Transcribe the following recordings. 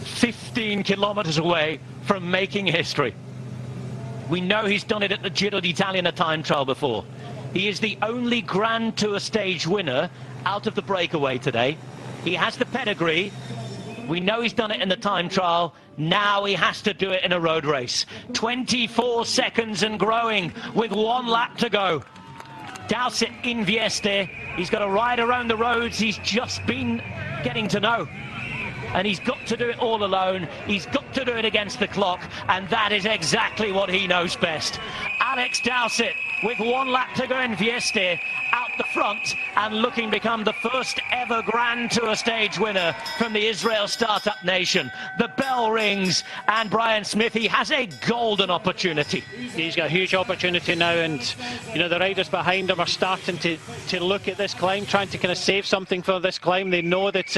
15 kilometers away from making history. We know he's done it at the Giro d'Italia in a time trial before. He is the only Grand Tour stage winner out of the breakaway today. He has the pedigree. We know he's done it in the time trial. Now he has to do it in a road race. 24 seconds and growing with 1 lap to go. Doucet in Vieste. He's got to ride around the roads he's just been getting to know. And he's got to do it all alone. He's got to do it against the clock. And that is exactly what he knows best. Alex Doucet, with 1 lap to go in Vieste, out the front and looking to become the first ever Grand Tour stage winner from the Israel startup nation. The bell rings, and Brian Smith, he has a golden opportunity. He's got a huge opportunity now, and you know the riders behind him are starting to look at this climb, trying to kind of save something for this climb. They know that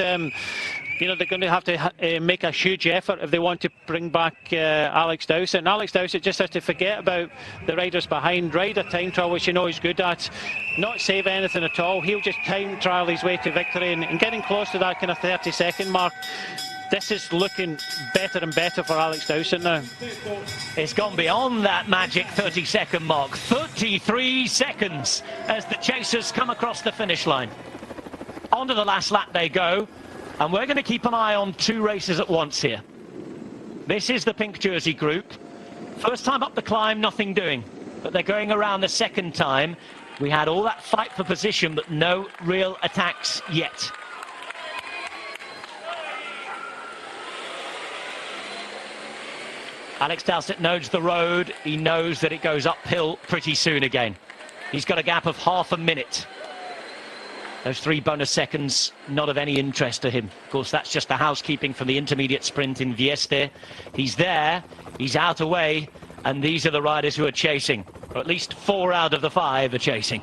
you know, they're going to have to make a huge effort if they want to bring back Alex Doucet. And Alex Doucet just has to forget about the riders behind, ride a time trial, which you know he's good at, not save anything at all. He'll just time trial his way to victory, and getting close to that kind of 30-second mark. This is looking better and better for Alex Doucet now. It's gone beyond that magic 30-second mark. 33 seconds as the chasers come across the finish line. On to the last lap they go. And we're going to keep an eye on 2 races at once here. This is the pink jersey group. First time up the climb, nothing doing. But they're going around the second time. We had all that fight for position, but no real attacks yet. Alex Doucet knows the road. He knows that it goes uphill pretty soon again. He's got a gap of half a minute. Those 3 bonus seconds, not of any interest to him. Of course, that's just the housekeeping from the intermediate sprint in Vieste. He's there, he's out away, and these are the riders who are chasing. Or at least 4 out of the 5 are chasing.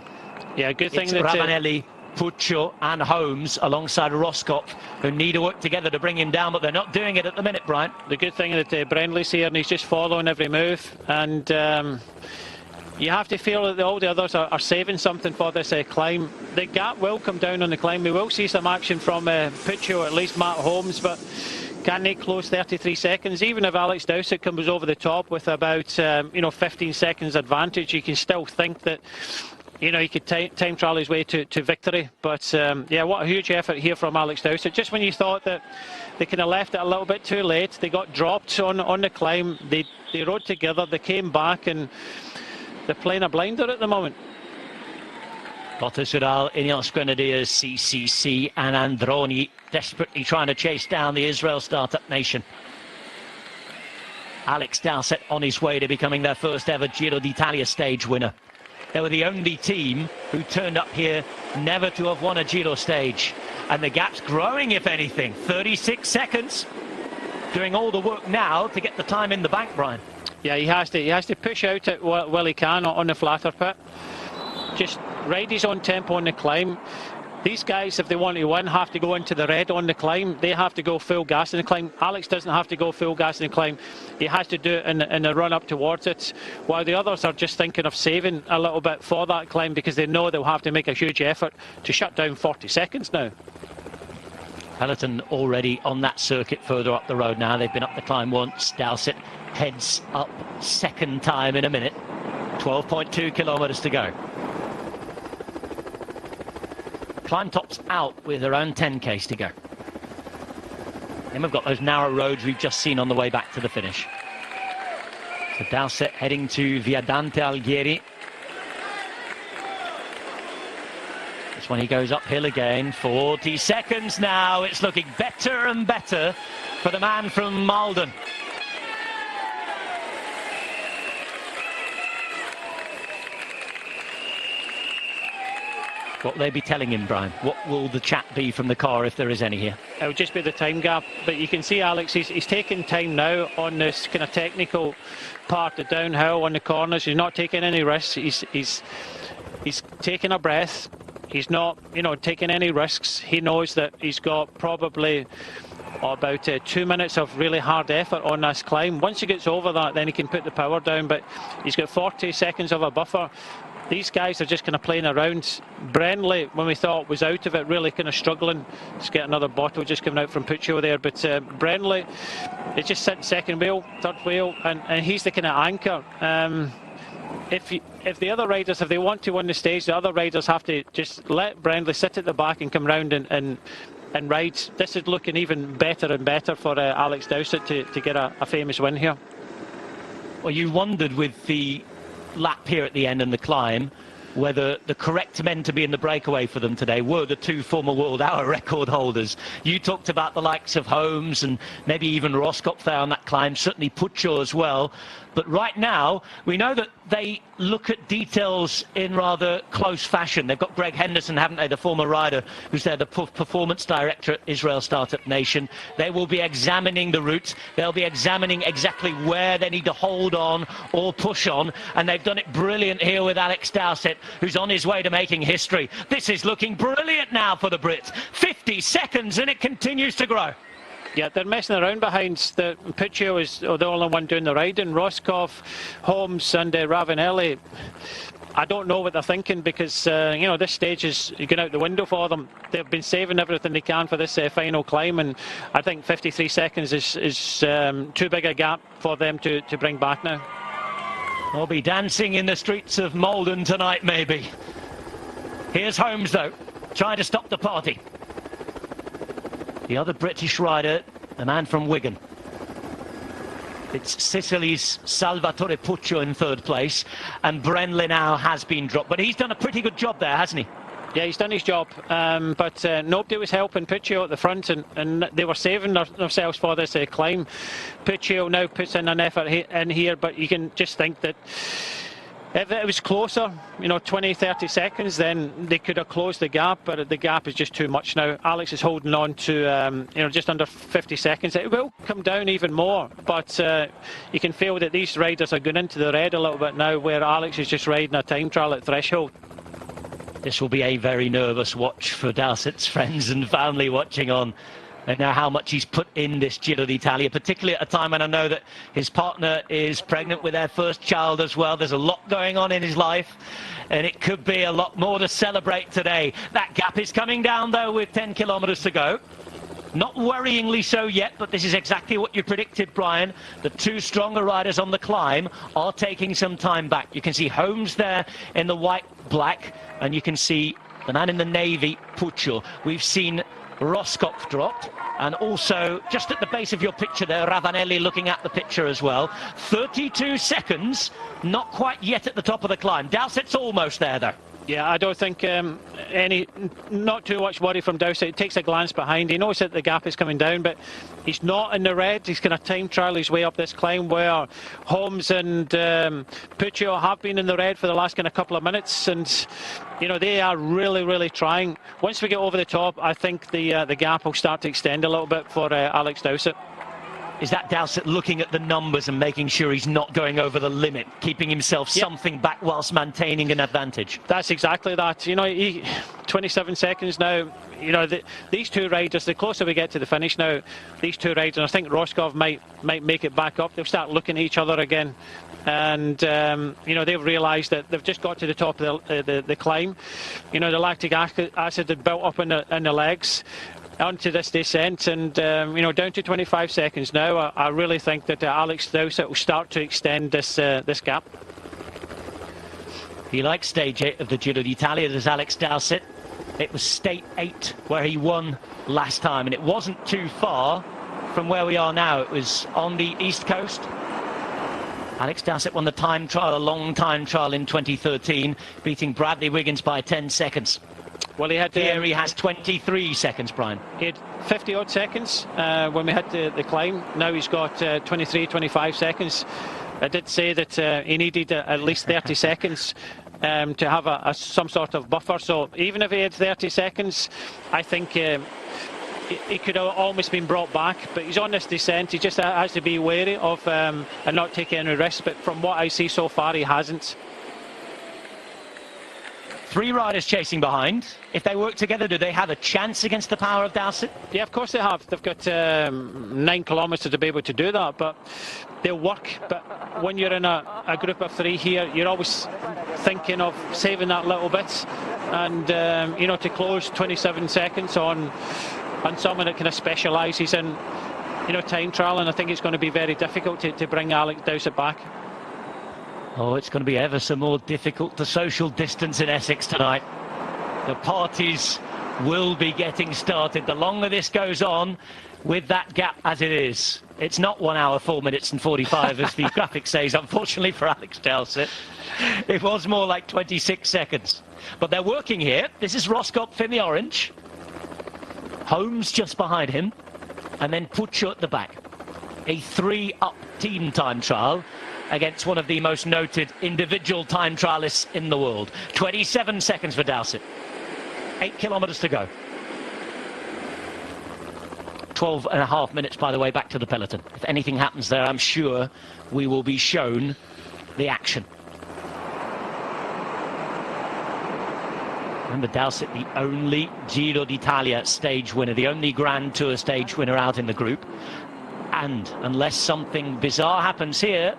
Yeah, good thing it's that Ravanelli, Puccio and Holmes alongside Roskopf, who need to work together to bring him down, but they're not doing it at the minute, Brian. The good thing that Brendley's here and he's just following every move, and you have to feel that all the others are saving something for this climb. The gap will come down on the climb. We will see some action from Puccio, at least Matt Holmes, but can they close 33 seconds? Even if Alex Doucet comes over the top with about 15 seconds advantage, you can still think that he could time trial his way to victory. But yeah, what a huge effort here from Alex Doucet. Just when you thought that they kind of left it a little bit too late, they got dropped on the climb. They rode together, they came back, and they're playing a blinder at the moment. Bottas, Ural, Ineos Grenadiers, CCC and Androni desperately trying to chase down the Israel startup nation. Alex Doucet on his way to becoming their first ever Giro d'Italia stage winner. They were the only team who turned up here never to have won a Giro stage. And the gap's growing, if anything. 36 seconds. Doing all the work now to get the time in the bank, Brian. Yeah, he has to push out it while he can on the flatter pit. Just ride his own tempo on the climb. These guys, if they want to win, have to go into the red on the climb. They have to go full gas in the climb. Alex doesn't have to go full gas in the climb. He has to do it in the run up towards it, while the others are just thinking of saving a little bit for that climb because they know they'll have to make a huge effort to shut down 40 seconds now. Peloton already on that circuit further up the road now. They've been up the climb once. Doucet heads up second time in a minute. 12.2 kilometers to go. Climb tops out with around 10k's to go. Then we've got those narrow roads we've just seen on the way back to the finish. So Doucet heading to Viadante Alghieri. This one he goes uphill again. 40 seconds now. It's looking better and better for the man from Malden. What will they be telling him, Brian? What will the chat be from the car if there is any here? It will just be the time gap, but you can see Alex, he's taking time now on this kind of technical part, the downhill on the corners. He's not taking any risks. He's taking a breath. He's not, taking any risks. He knows that he's got probably about 2 minutes of really hard effort on this climb. Once he gets over that, then he can put the power down, but he's got 40 seconds of a buffer. these guys are just kind of playing around. Brenly, when we thought was out of it, really kind of struggling. Let's get another bottle just coming out from Puccio there. But Brenly is just sitting second wheel, third wheel, and he's the kind of anchor. If the other riders, if they want to win the stage, the other riders have to just let Brenly sit at the back and come round and ride. This is looking even better and better for Alex Doucet to get a famous win here. Well, you wondered with the lap here at the end and the climb whether the correct men to be in the breakaway for them today were the two former world hour record holders. You talked about the likes of Holmes and maybe even Roscoff there on that climb, certainly Puccio as well. But right now, we know that they look at details in rather close fashion. They've got Greg Henderson, haven't they, the former rider, who's there, the performance director at Israel Startup Nation. They will be examining the route. They'll be examining exactly where they need to hold on or push on. And they've done it brilliant here with Alex Doucet, who's on his way to making history. This is looking brilliant now for the Brits. 50 seconds, and it continues to grow. Yeah, they're messing around behind. Puccio is the only one doing the riding. Roscoff, Holmes and Ravanelli, I don't know what they're thinking, because you know, this stage is going out the window for them. They've been saving everything they can for this final climb, and I think 53 seconds is too big a gap for them to bring back now. They'll be dancing in the streets of Malden tonight, maybe. Here's Holmes, though, trying to stop the party. The other British rider, a man from Wigan. It's Sicily's Salvatore Puccio in third place, and Brenly now has been dropped. But he's done a pretty good job there, hasn't he? Yeah, he's done his job, but nobody was helping Puccio at the front, and they were saving themselves for this climb. Puccio now puts in an effort in here, but you can just think that if it was closer, you know, 20, 30 seconds, then they could have closed the gap, but the gap is just too much now. Alex is holding on to, you know, just under 50 seconds. It will come down even more, but you can feel that these riders are going into the red a little bit now, where Alex is just riding a time trial at threshold. This will be a very nervous watch for Doucet's friends and family watching on. And now how much he's put in this Giro d'Italia, particularly at a time when I know that his partner is pregnant with their first child as well. There's a lot going on in his life, and it could be a lot more to celebrate today. That gap is coming down, though, with 10 kilometres to go. Not worryingly so yet, but this is exactly what you predicted, Brian. The two stronger riders on the climb are taking some time back. You can see Holmes there in the white-black, and you can see the man in the navy, Puccio. We've seen Roscoff dropped, and also just at the base of your picture there, Ravanelli looking at the picture as well. 32 seconds, not quite yet at the top of the climb. Doucet's almost there, though. Yeah, I don't think not too much worry from Doucet. He takes a glance behind. He knows that the gap is coming down, but he's not in the red. He's going to time trial his way up this climb, where Holmes and Puccio have been in the red for the last kind of couple of minutes, and you know, they are really, really trying. Once we get over the top, I think the gap will start to extend a little bit for Alex Doucet. Is that Doucet looking at the numbers and making sure he's not going over the limit, keeping himself something back whilst maintaining an advantage? That's exactly that. You know, 27 seconds now. You know, these two riders, the closer we get to the finish now, these two riders, I think Roscoff might make it back up. They'll start looking at each other again. And, you know, they've realised that they've just got to the top of the climb. You know, the lactic acid had built up in the legs onto this descent, and you know, down to 25 seconds now. I really think that Alex Doucet will start to extend this gap. He likes stage 8 of the Giro d'Italia. There's Alex Doucet. It was state 8 where he won last time, and it wasn't too far from where we are now. It was on the east coast. Alex Doucet won the time trial, a long time trial in 2013, beating Bradley Wiggins by 10 seconds. Well, he had here he has 23 seconds, Brian. He had 50 odd seconds when we had the climb. Now he's got 23, 25 seconds. I did say that he needed at least 30 seconds to have some sort of buffer. So even if he had 30 seconds, I think he could have almost been brought back. But he's on this descent. He just has to be wary of and not take any risks. But from what I see so far, he hasn't. 3 riders chasing behind. If they work together, do they have a chance against the power of Doucet? Yeah, of course they have. They've got 9 kilometres to be able to do that, but they'll work. But when you're in a group of 3 here, you're always thinking of saving that little bit, and you know, to close 27 seconds on someone that kind of specialises in, you know, time trial, and I think it's going to be very difficult to bring Alex Doucet back. Oh, it's going to be ever so more difficult to social distance in Essex tonight. The parties will be getting started. The longer this goes on, with that gap as it is, it's not 1 hour, 4 minutes and 45 as the graphic says, unfortunately for Alex Doucet. It was more like 26 seconds. But they're working here. This is Roskopf in the orange. Holmes just behind him. And then Puccio at the back. A 3-up team time trial against one of the most noted individual time trialists in the world. 27 seconds for Doucet. 8 kilometres to go. 12.5 minutes, by the way, back to the peloton. If anything happens there, I'm sure we will be shown the action. Remember, Doucet, the only Giro d'Italia stage winner, the only Grand Tour stage winner out in the group. And unless something bizarre happens here,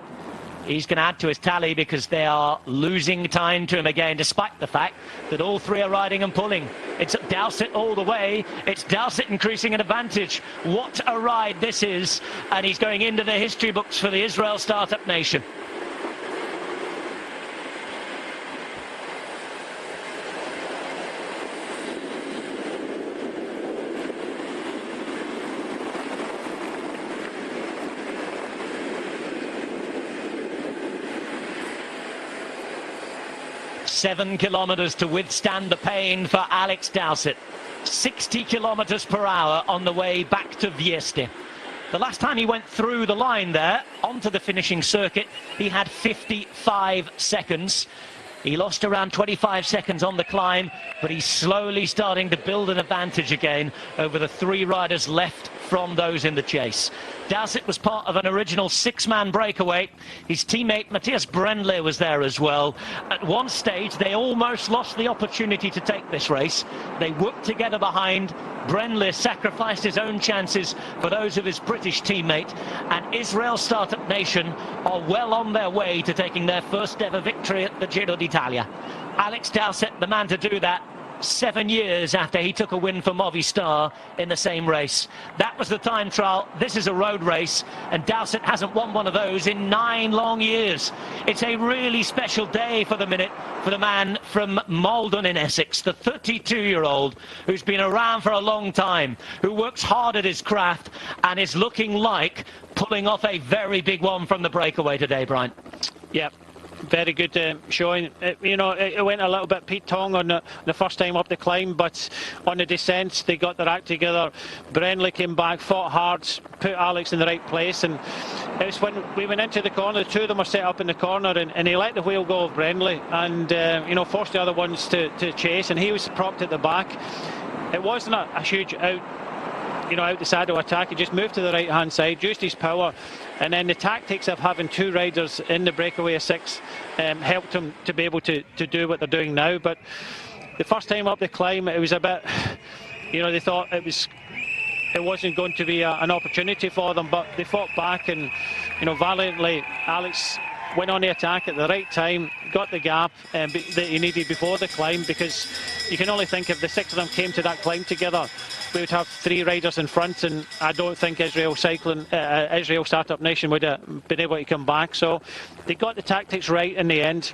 he's going to add to his tally, because they are losing time to him again, despite the fact that all 3 are riding and pulling. It's Doucet all the way. It's Doucet increasing an advantage. What a ride this is. And he's going into the history books for the Israel Startup Nation. Seven kilometres to withstand the pain for Alex Doucet. 60 kilometres per hour on the way back to Vieste. The last time he went through the line there, onto the finishing circuit, he had 55 seconds. He lost around 25 seconds on the climb, but he's slowly starting to build an advantage again over the 3 riders left from those in the chase. Doucet was part of an original 6-man breakaway. His teammate Matthias Brendle was there as well. At one stage, they almost lost the opportunity to take this race. They worked together behind. Brendle sacrificed his own chances for those of his British teammate. And Israel Startup Nation are well on their way to taking their first ever victory at the Giro d'Italia. Alex Doucet, the man to do that, 7 years after he took a win for Movistar in the same race. That was the time trial. This is a road race, and Doucet hasn't won one of those in 9 long years. It's a really special day for the minute for the man from Maldon in Essex, the 32-year-old who's been around for a long time, who works hard at his craft and is looking like pulling off a very big one from the breakaway today, Brian. Yeah. Very good showing. You know, it went a little bit Pete Tong on the first time up the climb, but on the descent they got their act together. Brendle came back, fought hard, put Alex in the right place, and it was when we went into the corner, the 2 of them were set up in the corner, and he let the wheel go of Brendle, and you know, forced the other ones to chase, and he was propped at the back. It wasn't a huge out the saddle attack. He just moved to the right hand side, used his power, and then the tactics of having 2 riders in the breakaway of 6 helped him to be able to do what they're doing now. But the first time up the climb, it was a bit, you know, they thought it wasn't going to be an opportunity for them, but they fought back, and you know, valiantly Alex went on the attack at the right time, got the gap that he needed before the climb, because you can only think if the 6 of them came to that climb together, we would have 3 riders in front, and I don't think Israel Startup Nation would have been able to come back. So they got the tactics right in the end.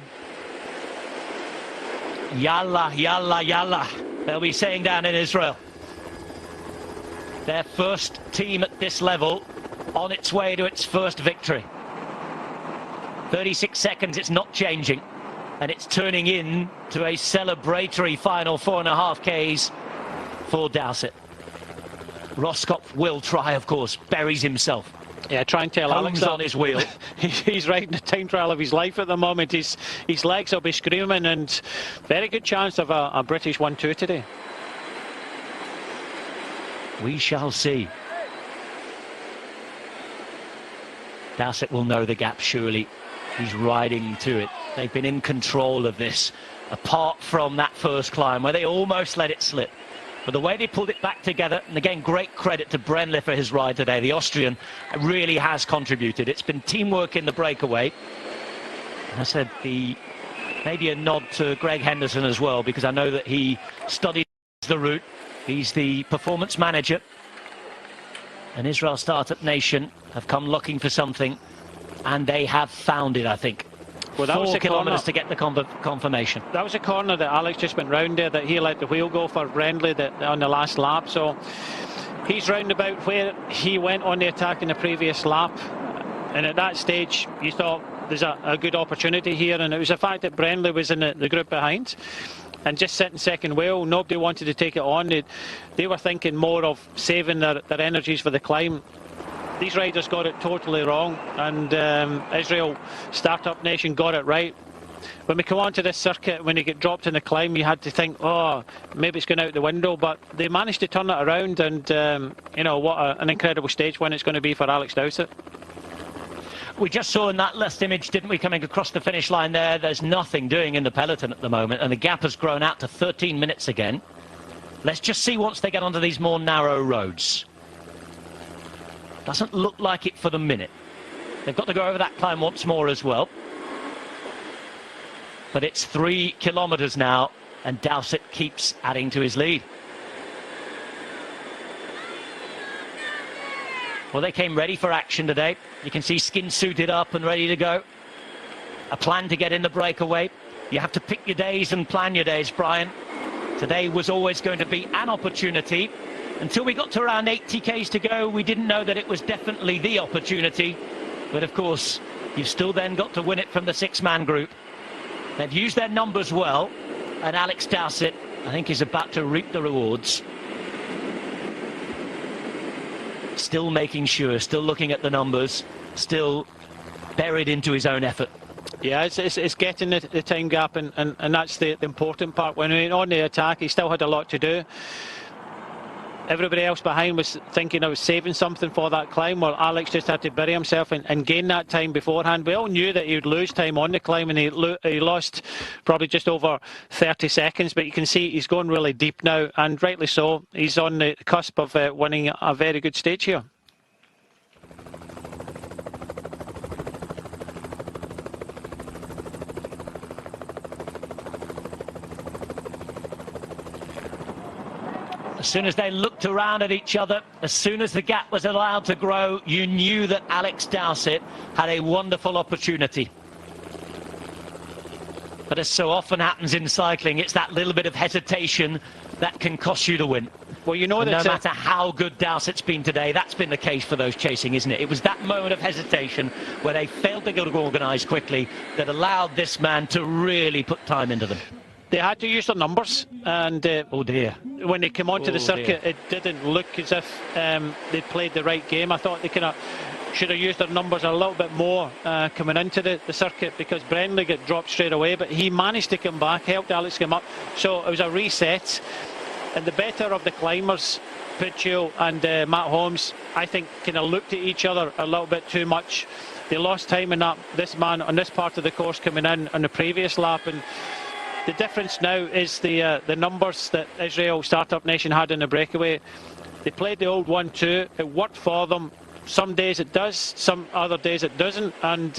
Yalla, yalla, yalla, they'll be saying down in Israel. Their first team at this level on its way to its first victory. 36 seconds, it's not changing, and it's turning in to a celebratory final 4.5 Ks for Doucet. Roskopf will try, of course, buries himself. Yeah, try and tell Alex on his wheel. He's riding the time trial of his life at the moment. His legs will be screaming, and very good chance of a British 1-2 today. We shall see. Doucet will know the gap, surely. He's riding to it. They've been in control of this apart from that first climb where they almost let it slip. But the way they pulled it back together, and again, great credit to Brendle for his ride today. The Austrian really has contributed. It's been teamwork in the breakaway. I said maybe a nod to Greg Henderson as well, because I know that he studied the route. He's the performance manager. And Israel Startup Nation have come looking for something, and they have found it, I think. Well, that was 4 kilometres corner. to get the confirmation. That was a corner that Alex just went round there, that he let the wheel go for Brendle on the last lap. So he's round about where he went on the attack in the previous lap. And at that stage, you thought there's a good opportunity here. And it was the fact that Brendle was in the group behind and just sitting second wheel. Nobody wanted to take it on. They were thinking more of saving their energies for the climb. These riders got it totally wrong, and Israel Startup Nation got it right. When we come onto this circuit, when you get dropped in the climb, you had to think, oh, maybe it's going out the window, but they managed to turn it around, and you know, what an incredible stage win it's going to be for Alex Doucet. We just saw in that last image, didn't we, coming across the finish line there, there's nothing doing in the peloton at the moment, and the gap has grown out to 13 minutes again. Let's just see once they get onto these more narrow roads. Doesn't look like it for the minute. They've got to go over that climb once more as well. But it's 3 kilometres now, and Doucet keeps adding to his lead. Well, they came ready for action today. You can see skin suited up and ready to go. A plan to get in the breakaway. You have to pick your days and plan your days, Brian. Today was always going to be an opportunity. Until we got to around 80 k's to go, we didn't know that it was definitely the opportunity. But of course, you've still then got to win it from the 6-man group. They've used their numbers well, and Alex Doucet, I think, is about to reap the rewards. Still making sure, still looking at the numbers, still buried into his own effort. Yeah, it's getting the time gap, and that's the important part. When he went on the attack, he still had a lot to do. Everybody else behind was thinking I was saving something for that climb. Well, Alex just had to bury himself and gain that time beforehand. We all knew that he would lose time on the climb, and he lost probably just over 30 seconds. But you can see he's going really deep now, and rightly so. He's on the cusp of winning a very good stage here. As soon as they looked around at each other, as soon as the gap was allowed to grow, you knew that Alex Doucet had a wonderful opportunity. But as so often happens in cycling, it's that little bit of hesitation that can cost you the win. Well, you know that no matter how good Doucet's been today, that's been the case for those chasing, isn't it? It was that moment of hesitation where they failed to get organised quickly that allowed this man to really put time into them. They had to use their numbers, and oh dear, when they came onto the circuit, it didn't look as if they played the right game. I thought they kind of should have used their numbers a little bit more coming into the circuit, because Brendle got dropped straight away, but he managed to come back, helped Alex come up, so it was a reset. And the better of the climbers, Pitchell and Matt Holmes, I think kind of looked at each other a little bit too much. They lost time in this man on this part of the course coming in on the previous lap, and the difference now is the numbers that Israel Startup Nation had in the breakaway. They played the old 1-2. It worked for them. Some days it does, some other days it doesn't. And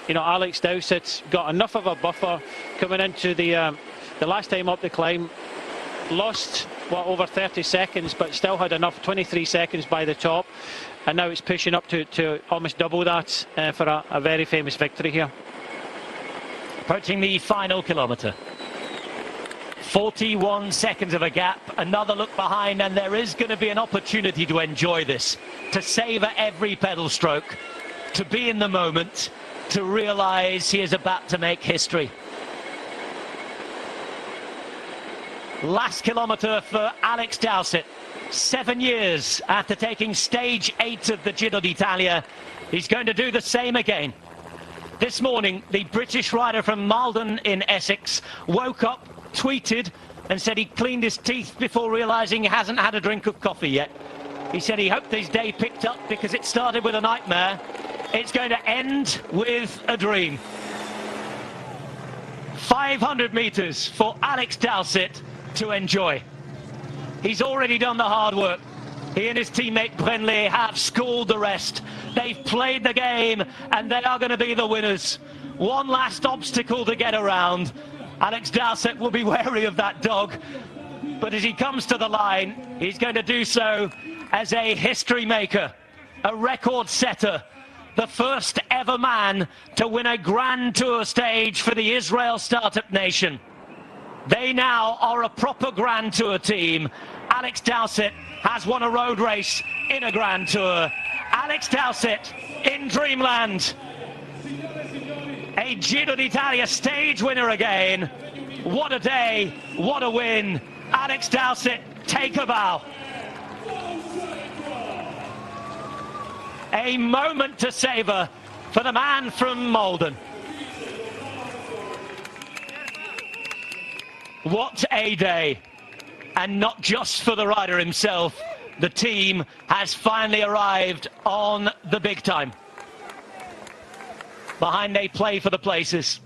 you know, Alex Doucet's got enough of a buffer coming into the last time up the climb. Lost over 30 seconds, but still had enough, 23 seconds by the top. And now it's pushing up to almost double that for a very famous victory here. Approaching the final kilometre. 41 seconds of a gap, another look behind, and there is going to be an opportunity to enjoy this, to savour every pedal stroke, to be in the moment, to realise he is about to make history. Last kilometre for Alex Doucet. 7 years after taking stage 8 of the Giro d'Italia, he's going to do the same again. This morning, the British rider from Malden in Essex woke up, tweeted, and said he cleaned his teeth before realising he hasn't had a drink of coffee yet. He said he hoped his day picked up because it started with a nightmare. It's going to end with a dream. 500 meters for Alex Doucet to enjoy. He's already done the hard work. He and his teammate Brenly have schooled the rest. They've played the game and they are going to be the winners. One last obstacle to get around. Alex Doucet will be wary of that dog, but as he comes to the line, he's going to do so as a history maker, a record setter, the first ever man to win a Grand Tour stage for the Israel Startup Nation. They now are a proper Grand Tour team. Alex Doucet has won a road race in a Grand Tour. Alex Doucet in dreamland. A Giro d'Italia stage winner again. What a day, what a win. Alex Doucet, take a bow. A moment to savour for the man from Malden. What a day. And not just for the rider himself. The team has finally arrived on the big time. Behind they play for the places.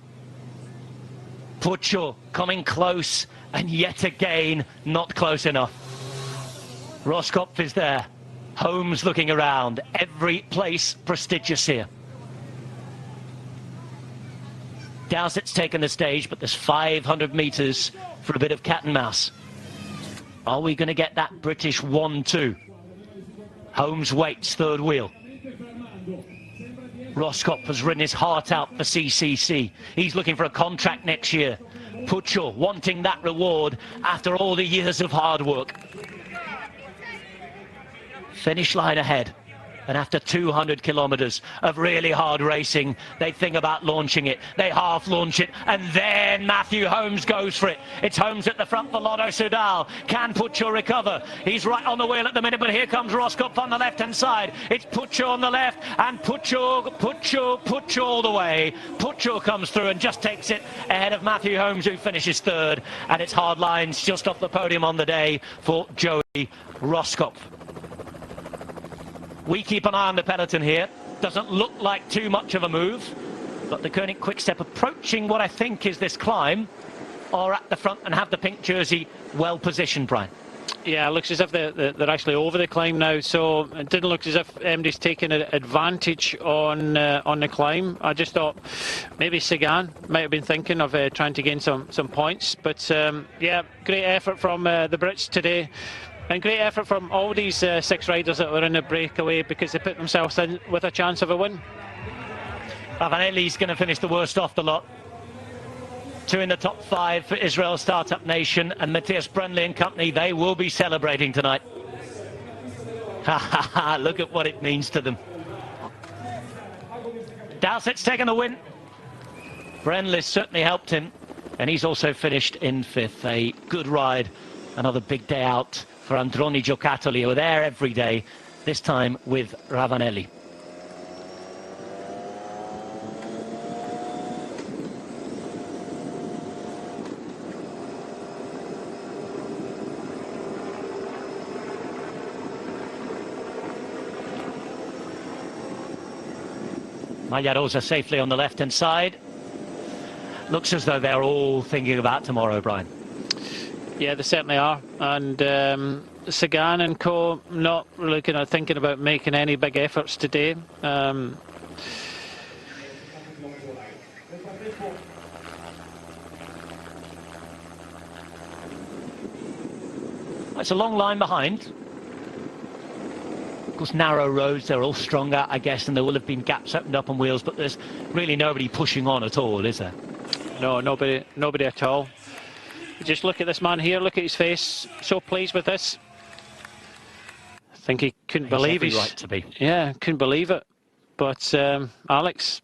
Puccio coming close and yet again not close enough. Roskopf is there. Holmes looking around. Every place prestigious here. Doucet's taken the stage, but there's 500 meters for a bit of cat and mouse. Are we going to get that British 1-2? Holmes waits, third wheel. Roskopf has ridden his heart out for CCC. He's looking for a contract next year. Puccio wanting that reward after all the years of hard work. Finish line ahead. And after 200 kilometers of really hard racing, they think about launching it. They half launch it, and then Matthew Holmes goes for it. It's Holmes at the front for Lotto Soudal. Can Puccio recover? He's right on the wheel at the minute, but here comes Roskopf on the left-hand side. It's Puccio on the left, and Puccio all the way. Puccio comes through and just takes it ahead of Matthew Holmes, who finishes third. And it's hard lines just off the podium on the day for Joey Roskopf. We keep an eye on the peloton here. Doesn't look like too much of a move, but the Koenig Quick-Step approaching what I think is this climb are at the front and have the pink jersey well positioned, Brian. Yeah, it looks as if they're actually over the climb now, so it didn't look as if MD's taking an advantage on the climb. I just thought maybe Sagan might have been thinking of trying to gain some points, but yeah, great effort from the Brits today. And great effort from all these 6 riders that were in the breakaway, because they put themselves in with a chance of a win. Ravanelli's going to finish the worst off the lot. 2 in the top 5 for Israel Startup Nation, and Matthias Brenly and company, they will be celebrating tonight. Ha ha ha, look at what it means to them. Doucet's taken the win. Brenly certainly helped him, and he's also finished in 5th. A good ride, another big day out for Androni Giocattoli, who are there every day, this time with Ravanelli. Maglia Rosa safely on the left-hand side. Looks as though they're all thinking about tomorrow, Brian. Yeah, they certainly are, and Sagan and co not really kind of thinking about making any big efforts today. It's a long line behind. Of course, narrow roads, they're all stronger, I guess, and there will have been gaps opened up on wheels, but there's really nobody pushing on at all, is there? No, nobody at all. Just look at this man here, look at his face, so pleased with this. I think he couldn't believe his right to be. Yeah, couldn't believe it. But Alex,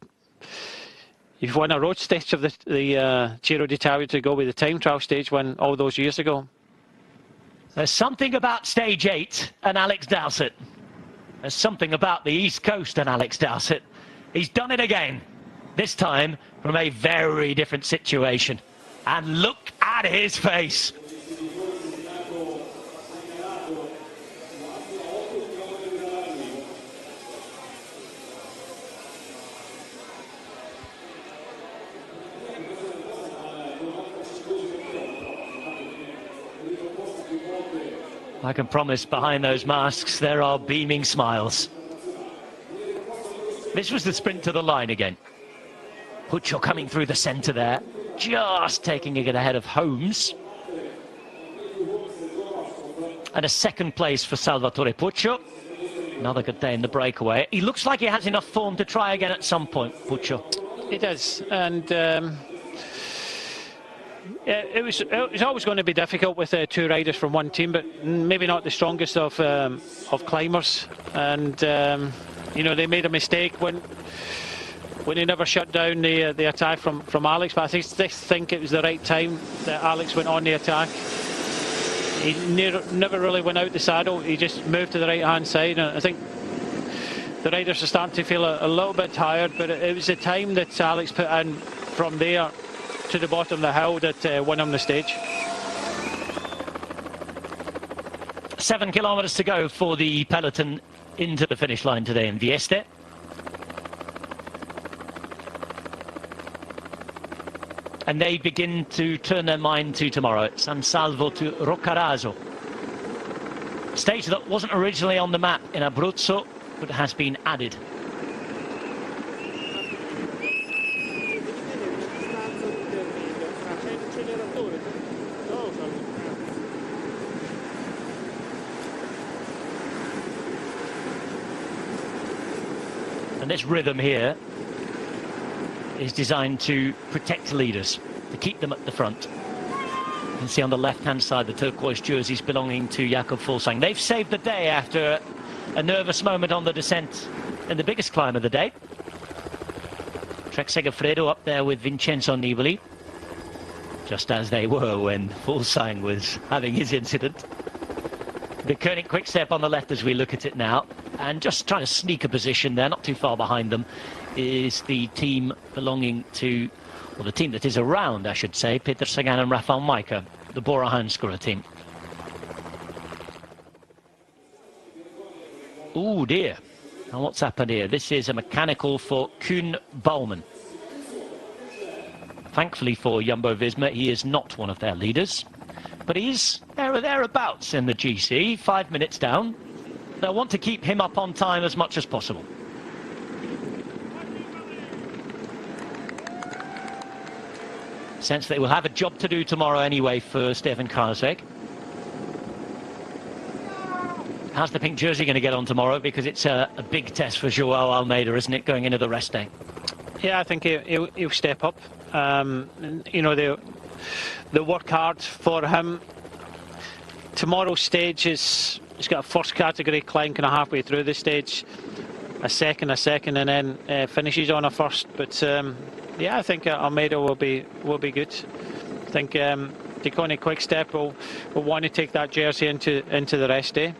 you've won a road stage of the Giro d'Italia to go with the time trial stage win all those years ago. There's something about stage 8 and Alex Doucet. There's something about the East Coast and Alex Doucet. He's done it again, this time from a very different situation. And look at his face. I can promise behind those masks there are beaming smiles. This was the sprint to the line again. Puccio coming through the centre there, just taking it ahead of Holmes. And a second place for Salvatore Puccio. Another good day in the breakaway. He looks like he has enough form to try again at some point, Puccio. He does, and it was always going to be difficult with two riders from one team, but maybe not the strongest of climbers. And you know, they made a mistake when he never shut down the attack from Alex. But I think it was the right time that Alex went on the attack. He never really went out the saddle. He just moved to the right-hand side, and I think the riders are starting to feel a little bit tired. But it was the time that Alex put in from there to the bottom of the hill that won him the stage. 7 kilometres to go for the peloton into the finish line today in Vieste. And they begin to turn their mind to tomorrow at San Salvo to Roccaraso. A stage that wasn't originally on the map in Abruzzo, but has been added. And this rhythm here is designed to protect leaders, to keep them at the front. You can see on the left-hand side the turquoise jerseys belonging to Jakob Fuglsang. They've saved the day after a nervous moment on the descent in the biggest climb of the day. Trek Segafredo up there with Vincenzo Nibali, just as they were when Fuglsang was having his incident. The Koenig Quickstep on the left as we look at it now, and just trying to sneak a position there, not too far behind them, is the team belonging to, or the team that is around, I should say, Peter Sagan and Rafał Majka, the Bora Hansgrohe team. Oh dear, and what's happened here? This is a mechanical for Koen Bouwman. Thankfully for Jumbo-Visma, he is not one of their leaders, but he's there or thereabouts in the GC, 5 minutes down. They'll want to keep him up on time as much as possible. Sense they will have a job to do tomorrow anyway for Stefan Kruijswijk. How's the pink jersey going to get on tomorrow? Because it's a big test for Joao Almeida, isn't it, going into the rest day? Yeah, I think he'll step up. You know, they'll work hard for him. Tomorrow's stage he's got a first category climb kind of halfway through the stage, a second, and then finishes on a first. But yeah, I think Almeida will be good. I think the Koenig Quickstep will want to take that jersey into the rest day.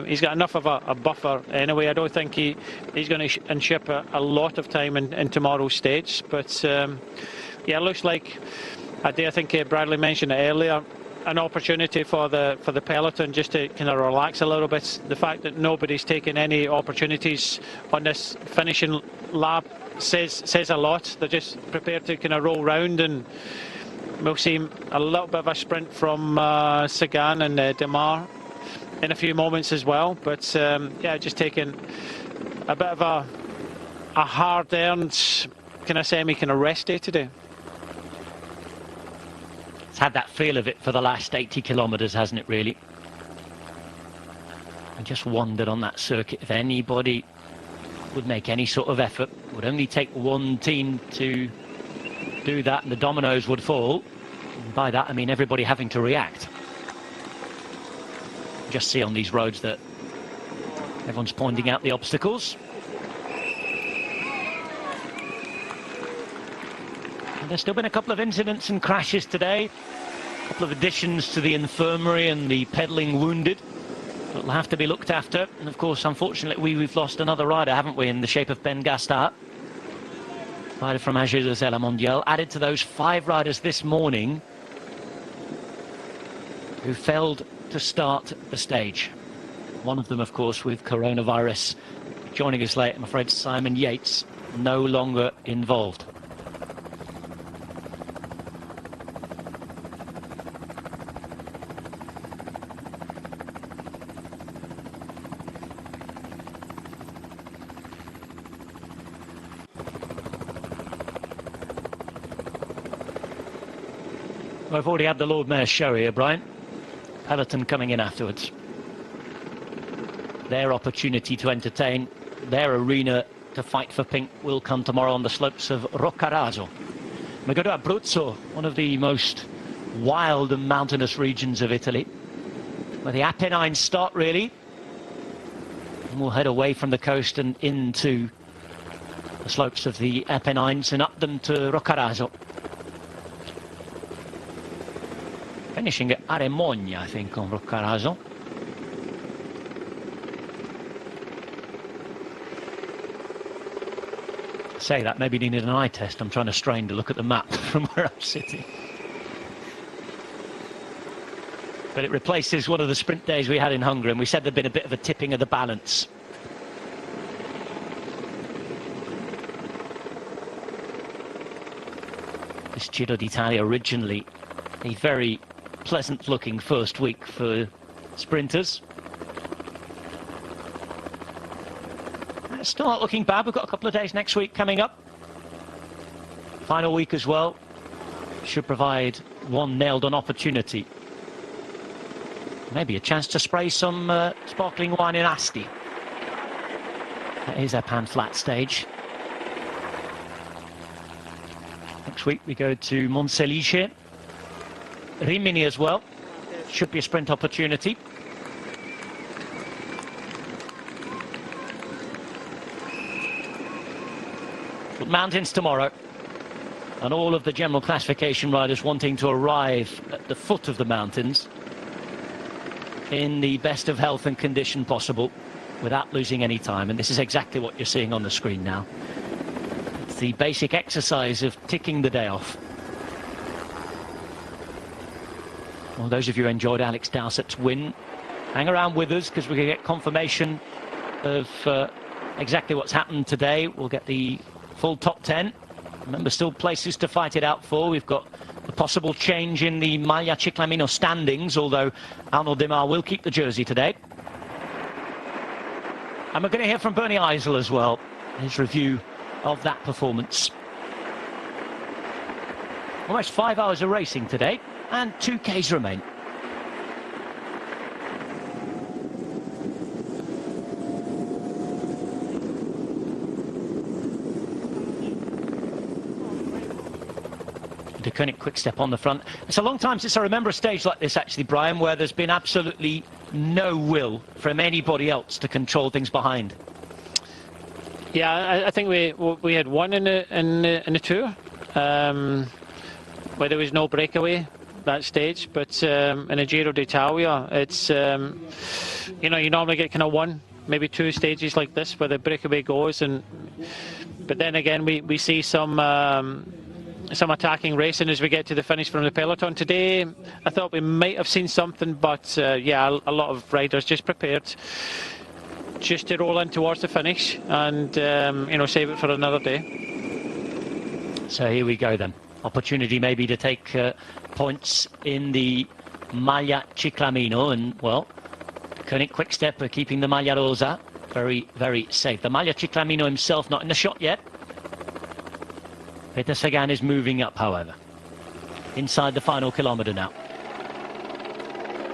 He's got enough of a buffer anyway. I don't think he's going to unship a lot of time in tomorrow's stage. But yeah, it looks like I think Bradley mentioned it earlier, an opportunity for the peloton just to kind of relax a little bit. The fact that nobody's taken any opportunities on this finishing lap says a lot. They're just prepared to kind of roll round, and we'll see a little bit of a sprint from Sagan and Demar in a few moments as well. But yeah, just taking a bit of a hard-earned kind of semi kind of rest day today. It's had that feel of it for the last 80 kilometres, hasn't it, really? I just wondered on that circuit if anybody would make any sort of effort. It would only take one team to do that and the dominoes would fall. And by that I mean everybody having to react. Just see on these roads that everyone's pointing out the obstacles. And there's still been a couple of incidents and crashes today. A couple of additions to the infirmary and the pedalling wounded. It'll have to be looked after. And of course, unfortunately, we've lost another rider, haven't we, in the shape of Ben Gastart. Rider from AG Zella Mondial, added to those 5 riders this morning who failed to start the stage. One of them, of course, with coronavirus. Joining us late, I'm afraid, Simon Yates, no longer involved. We've already had the Lord Mayor's show here, Brian. Peloton coming in afterwards. Their opportunity to entertain, their arena to fight for pink will come tomorrow on the slopes of Roccaraso. We go to Abruzzo, one of the most wild and mountainous regions of Italy, where the Apennines start really. And we'll head away from the coast and into the slopes of the Apennines and up them to Roccaraso. Finishing at Aremonia, I think, on Roccaraso. Say that, maybe needed an eye test. I'm trying to strain to look at the map from where I'm sitting. But it replaces one of the sprint days we had in Hungary, and we said there'd been a bit of a tipping of the balance. This Giro d'Italia originally a very pleasant looking first week for sprinters. It's still not looking bad. We've got a couple of days next week coming up. Final week as well. Should provide one nailed on opportunity. Maybe a chance to spray some sparkling wine in Asti. That is our pan flat stage. Next week we go to Monselice. Rimini as well. Should be a sprint opportunity. But mountains tomorrow. And all of the general classification riders wanting to arrive at the foot of the mountains in the best of health and condition possible without losing any time. And this is exactly what you're seeing on the screen now. It's the basic exercise of ticking the day off. Well, those of you who enjoyed Alex Doucet's win, hang around with us because we're going to get confirmation of exactly what's happened today. We'll get the full top 10. Remember, still places to fight it out for. We've got the possible change in the Maglia Ciclamino standings, although Arnaud Démare will keep the jersey today. And we're going to hear from Bernie Eisel as well, his review of that performance. Almost 5 hours of racing today, and 2Ks remain. De Koenig quick step on the front. It's a long time since I remember a stage like this, actually, Brian, where there's been absolutely no will from anybody else to control things behind. Yeah, I think we had one in the Tour, where there was no breakaway that stage, but in a Giro d'Italia, it's you know, you normally get kind of one, maybe two stages like this where the breakaway goes, but then again we see some attacking racing as we get to the finish from the peloton. Today I thought we might have seen something, but yeah, a lot of riders just prepared just to roll in towards the finish and you know, save it for another day. So here we go then. Opportunity maybe to take points in the Maglia Ciclamino, and well, Koenig quick step keeping the Maglia Rosa very, very safe. The Maglia Ciclamino himself not in the shot yet. Peter Sagan is moving up, however, inside the final kilometre now.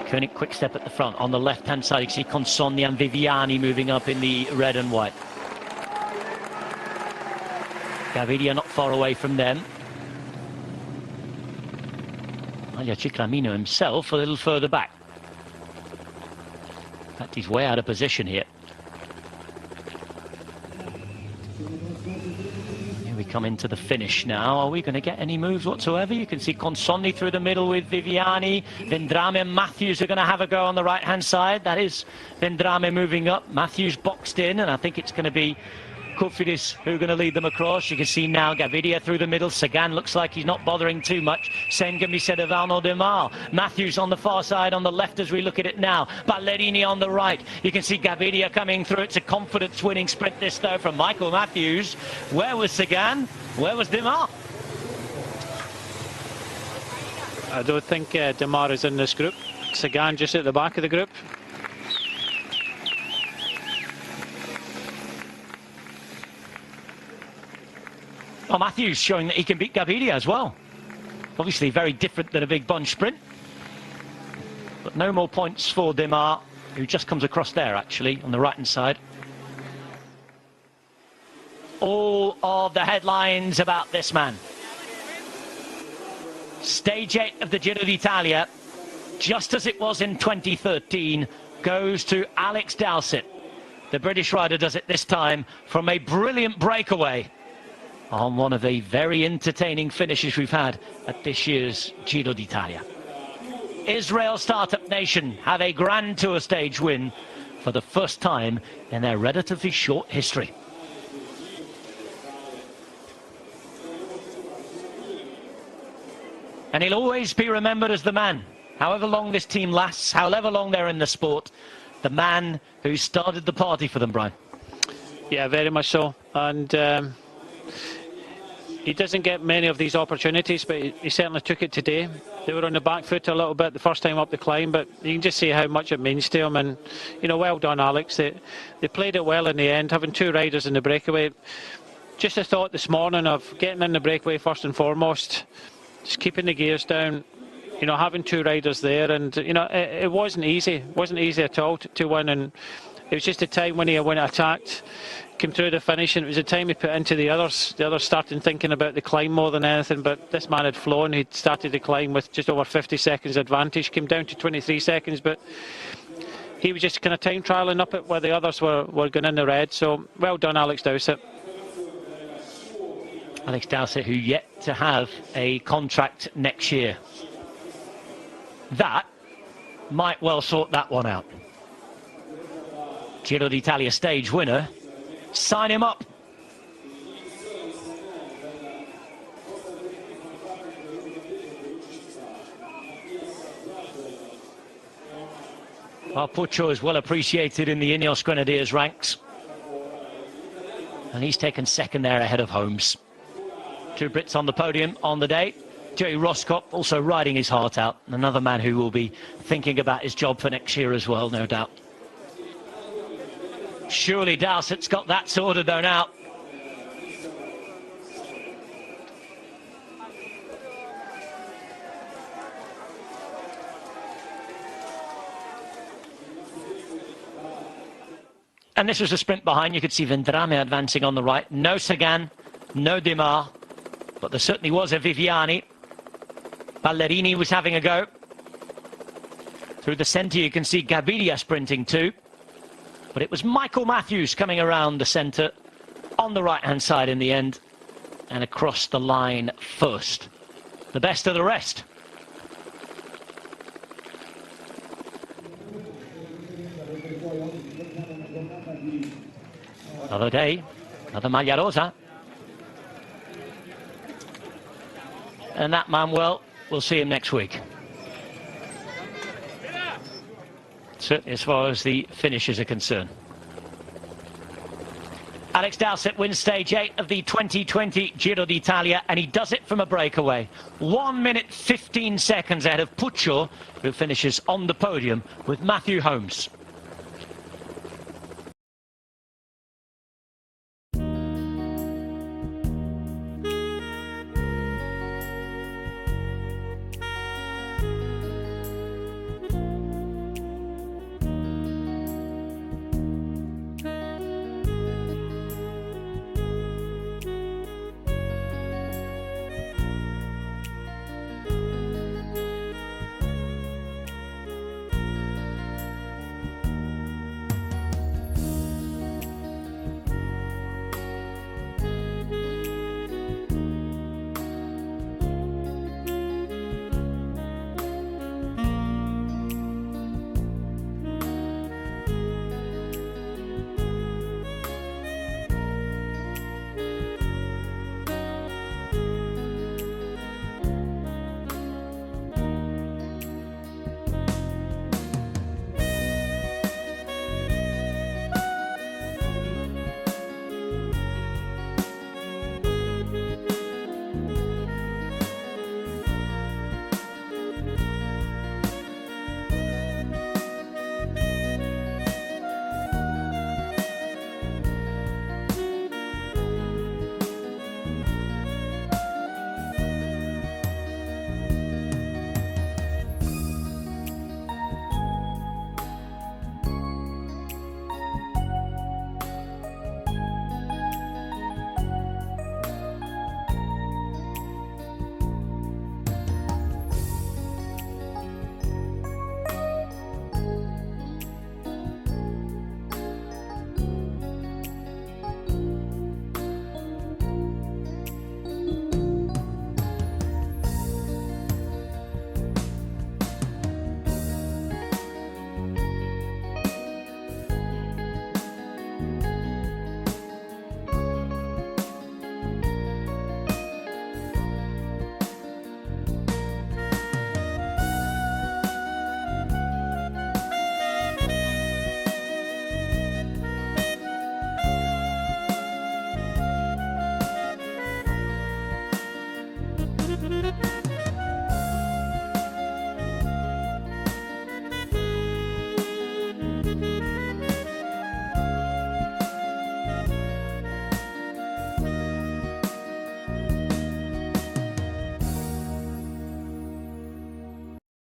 Koenig quick step at the front. On the left hand side you see Consonni and Viviani moving up in the red and white. Gaviria not far away from them. Maglia Ciclamino himself a little further back. In fact, he's way out of position here. Here we come into the finish now. Are we going to get any moves whatsoever? You can see Consonni through the middle with Viviani. Vendrame and Matthews are going to have a go on the right hand side. That is Vendrame moving up. Matthews boxed in, and I think it's going to be Cofidis who are going to lead them across. You can see now Gaviria through the middle. Sagan looks like he's not bothering too much. Same can be said of Arnaud Démare. Matthews on the far side on the left as we look at it now. Ballerini on the right. You can see Gaviria coming through. It's a confidence winning sprint this though from Michael Matthews. Where was Sagan? Where was Démare? I don't think Démare is in this group. Sagan just at the back of the group. Oh, Matthews showing that he can beat Gaviria as well. Obviously very different than a big bunch sprint. But no more points for Demar, who just comes across there, actually, on the right-hand side. All of the headlines about this man. Stage 8 of the Giro d'Italia, just as it was in 2013, goes to Alex Doucet. The British rider does it this time from a brilliant breakaway on one of the very entertaining finishes we've had at this year's Giro d'Italia. Israel Startup Nation have a Grand Tour stage win for the first time in their relatively short history. And he'll always be remembered as the man, however long this team lasts, however long they're in the sport, the man who started the party for them, Brian. Yeah, very much so. And he doesn't get many of these opportunities, but he certainly took it today. They were on the back foot a little bit the first time up the climb, but you can just see how much it means to him. And, you know, well done, Alex. They played it well in the end, having two riders in the breakaway. Just a thought this morning of getting in the breakaway first and foremost, just keeping the gears down, you know, having two riders there. And, you know, it wasn't easy. It wasn't easy at all to win. And it was just a time when he attacked, came through the finish, and it was a time he put into the others. The others started thinking about the climb more than anything, but this man had flown. He'd started the climb with just over 50 seconds advantage, came down to 23 seconds, but he was just kind of time trialling up it where the others were going in the red. So well done, Alex Doucet. Alex Doucet, who yet to have a contract next year. That might well sort that one out. Giro d'Italia stage winner. Sign him up. Well, Puccio is well appreciated in the Ineos Grenadiers ranks. And he's taken second there ahead of Holmes. Two Brits on the podium on the day. Joey Roscott also riding his heart out. Another man who will be thinking about his job for next year as well, no doubt. Surely Doucet's got that sorted though now. And this was a sprint behind. You could see Vendrame advancing on the right. No Sagan, no Demar, but there certainly was a Viviani. Ballerini was having a go. Through the centre you can see Gaviria sprinting too. But it was Michael Matthews coming around the centre on the right-hand side in the end and across the line first. The best of the rest. Another day, another Maglia Rosa. And that man, well, we'll see him next week. Certainly as far as the finishes are concerned. Alex Doucet wins stage 8 of the 2020 Giro d'Italia, and he does it from a breakaway. 1 minute 15 seconds ahead of Puccio, who finishes on the podium with Matthew Holmes.